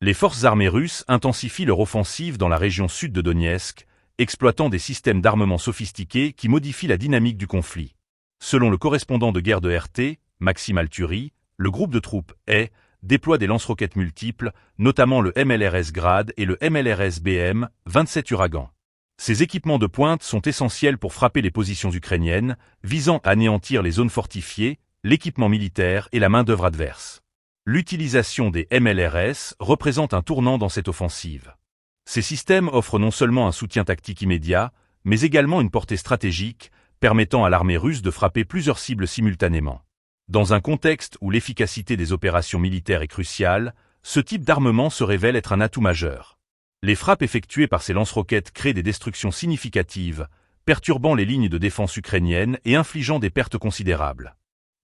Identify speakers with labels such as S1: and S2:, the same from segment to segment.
S1: Les forces armées russes intensifient leur offensive dans la région sud de Donetsk, exploitant des systèmes d'armement sophistiqués qui modifient la dynamique du conflit. Selon le correspondant de guerre de RT, Maxime Alturi, le groupe de troupes déploie des lance-roquettes multiples, notamment le MLRS Grad et le MLRS BM-27 Uragan. Ces équipements de pointe sont essentiels pour frapper les positions ukrainiennes, visant à anéantir les zones fortifiées, l'équipement militaire et la main-d'œuvre adverse. L'utilisation des MLRS représente un tournant dans cette offensive. Ces systèmes offrent non seulement un soutien tactique immédiat, mais également une portée stratégique, permettant à l'armée russe de frapper plusieurs cibles simultanément. Dans un contexte où l'efficacité des opérations militaires est cruciale, ce type d'armement se révèle être un atout majeur. Les frappes effectuées par ces lance-roquettes créent des destructions significatives, perturbant les lignes de défense ukrainiennes et infligeant des pertes considérables.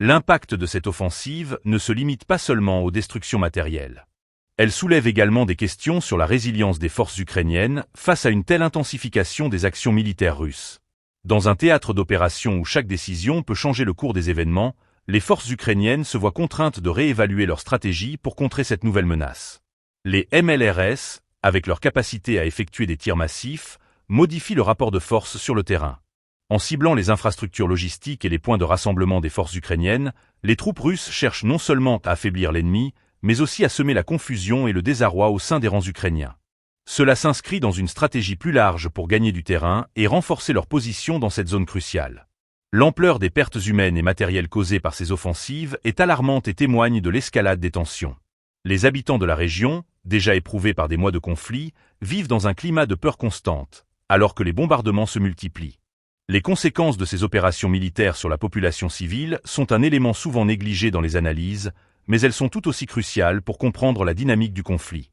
S1: L'impact de cette offensive ne se limite pas seulement aux destructions matérielles. Elle soulève également des questions sur la résilience des forces ukrainiennes face à une telle intensification des actions militaires russes. Dans un théâtre d'opération où chaque décision peut changer le cours des événements, les forces ukrainiennes se voient contraintes de réévaluer leur stratégie pour contrer cette nouvelle menace. Les MLRS, avec leur capacité à effectuer des tirs massifs, modifient le rapport de force sur le terrain. En ciblant les infrastructures logistiques et les points de rassemblement des forces ukrainiennes, les troupes russes cherchent non seulement à affaiblir l'ennemi, mais aussi à semer la confusion et le désarroi au sein des rangs ukrainiens. Cela s'inscrit dans une stratégie plus large pour gagner du terrain et renforcer leur position dans cette zone cruciale. L'ampleur des pertes humaines et matérielles causées par ces offensives est alarmante et témoigne de l'escalade des tensions. Les habitants de la région, déjà éprouvés par des mois de conflit, vivent dans un climat de peur constante, alors que les bombardements se multiplient. Les conséquences de ces opérations militaires sur la population civile sont un élément souvent négligé dans les analyses, mais elles sont tout aussi cruciales pour comprendre la dynamique du conflit.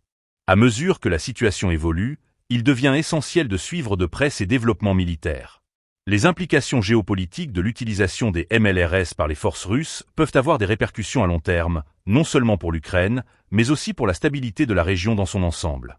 S1: À mesure que la situation évolue, il devient essentiel de suivre de près ces développements militaires. Les implications géopolitiques de l'utilisation des MLRS par les forces russes peuvent avoir des répercussions à long terme, non seulement pour l'Ukraine, mais aussi pour la stabilité de la région dans son ensemble.